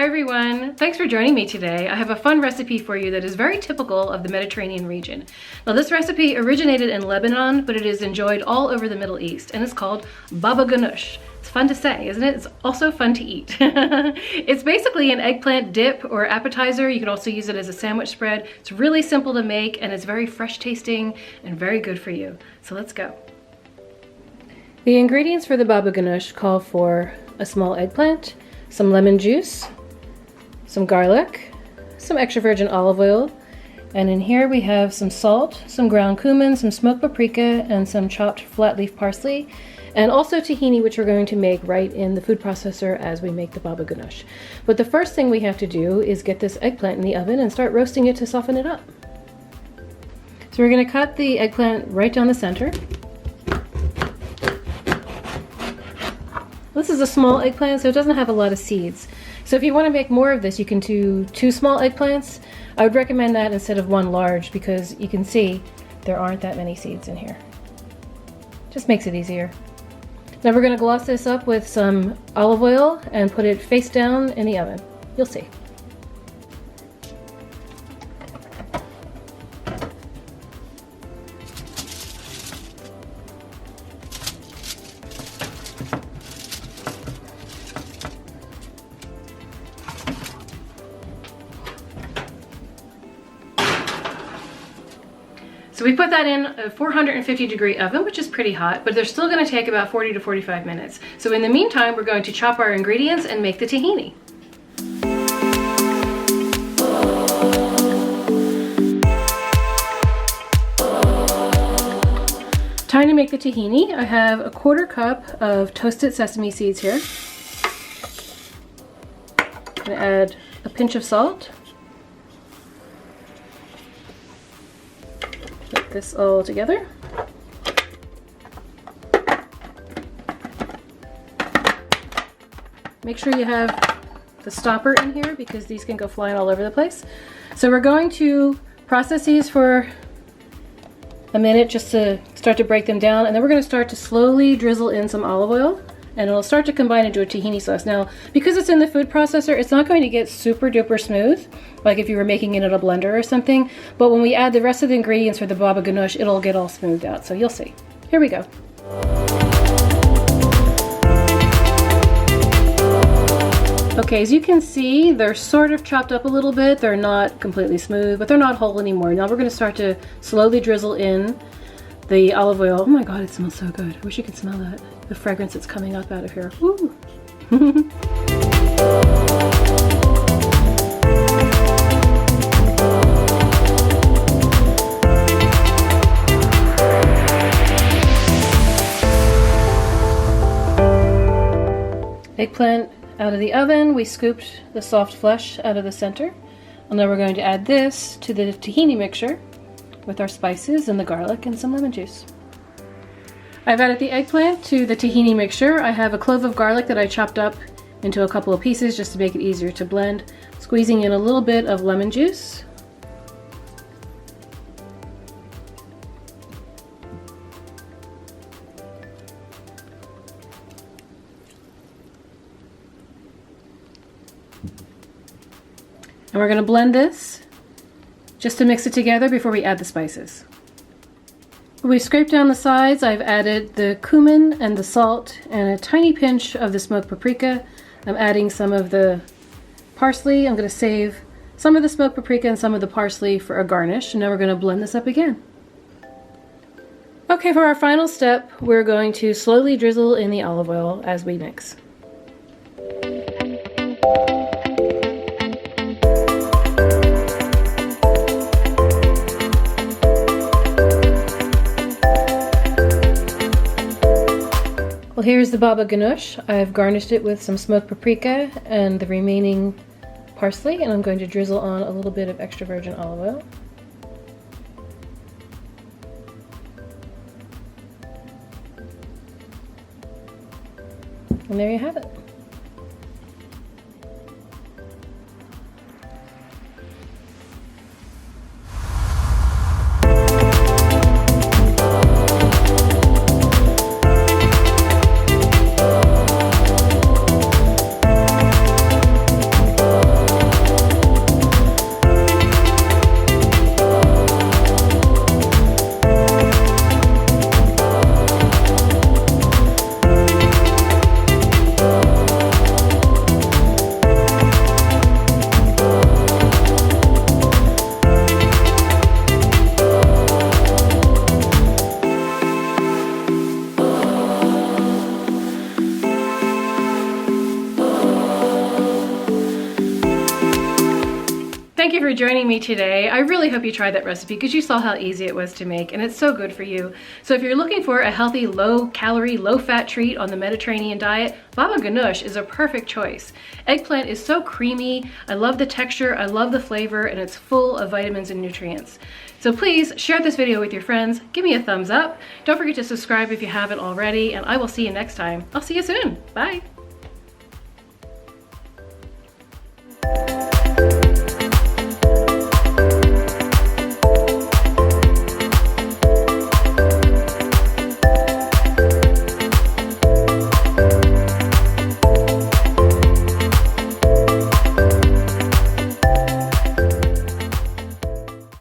everyone, thanks for joining me today. I have a fun recipe for you that is very typical of the Mediterranean region. Now this recipe originated in Lebanon, but it is enjoyed all over the Middle East, and it's called Baba Ganoush. It's fun to say, isn't it? It's also fun to eat. It's basically an eggplant dip or appetizer. You can also use it as a sandwich spread. It's really simple to make and it's very fresh tasting and very good for you. So let's go. The ingredients for the Baba Ganoush call for a small eggplant, some lemon juice, some garlic, some extra virgin olive oil, and in here we have some salt, some ground cumin, some smoked paprika, and some chopped flat leaf parsley, and also tahini, which we're going to make right in the food processor as we make the Baba Ganoush. But the first thing we have to do is get this eggplant in the oven and start roasting it to soften it up. So we're going to cut the eggplant right down the center. This is a small eggplant, so it doesn't have a lot of seeds. So if you want to make more of this, you can do 2 small eggplants. I would recommend that instead of 1 large because you can see there aren't that many seeds in here. Just makes it easier. Now we're going to gloss this up with some olive oil and put it face down in the oven. You'll see. So we put that in a 450-degree oven, which is pretty hot, but they're still going to take about 40 to 45 minutes. So in the meantime, we're going to chop our ingredients and make the tahini. Time to make the tahini. I have a 1/4 cup of toasted sesame seeds here. I'm going to add a pinch of salt. Put this all together. Make sure you have the stopper in here because these can go flying all over the place. So we're going to process these for a minute just to start to break them down, and then we're going to start to slowly drizzle in some olive oil and it'll start to combine into a tahini sauce. Now, because it's in the food processor, it's not going to get super duper smooth, like if you were making it in a blender or something, but when we add the rest of the ingredients for the Baba Ganoush, it'll get all smoothed out, so you'll see. Here we go. Okay, as you can see, they're sort of chopped up a little bit. They're not completely smooth, but they're not whole anymore. Now we're going to start to slowly drizzle in the olive oil. Oh my god, it smells so good. I wish you could smell that. The fragrance that's coming up out of here. Woo! Eggplant out of the oven. We scooped the soft flesh out of the center. And then we're going to add this to the tahini mixture with our spices and the garlic and some lemon juice. I've added the eggplant to the tahini mixture. I have a clove of garlic that I chopped up into a couple of pieces just to make it easier to blend. Squeezing in a little bit of lemon juice. And we're going to blend this just to mix it together before we add the spices. We scraped down the sides. I've added the cumin and the salt and a tiny pinch of the smoked paprika. I'm adding some of the parsley. I'm going to save some of the smoked paprika and some of the parsley for a garnish. And now we're going to blend this up again. Okay, for our final step, we're going to slowly drizzle in the olive oil as we mix. Well, here's the Baba Ganoush. I've garnished it with some smoked paprika and the remaining parsley, and I'm going to drizzle on a little bit of extra virgin olive oil. And there you have it. for joining me today. I really hope you tried that recipe because you saw how easy it was to make, and it's so good for you. So if you're looking for a healthy, low-calorie, low-fat treat on the Mediterranean diet, Baba Ganoush is a perfect choice. Eggplant is so creamy. I love the texture, I love the flavor, and it's full of vitamins and nutrients. So please share this video with your friends, give me a thumbs up, don't forget to subscribe if you haven't already, and I will see you next time. I'll see you soon. Bye.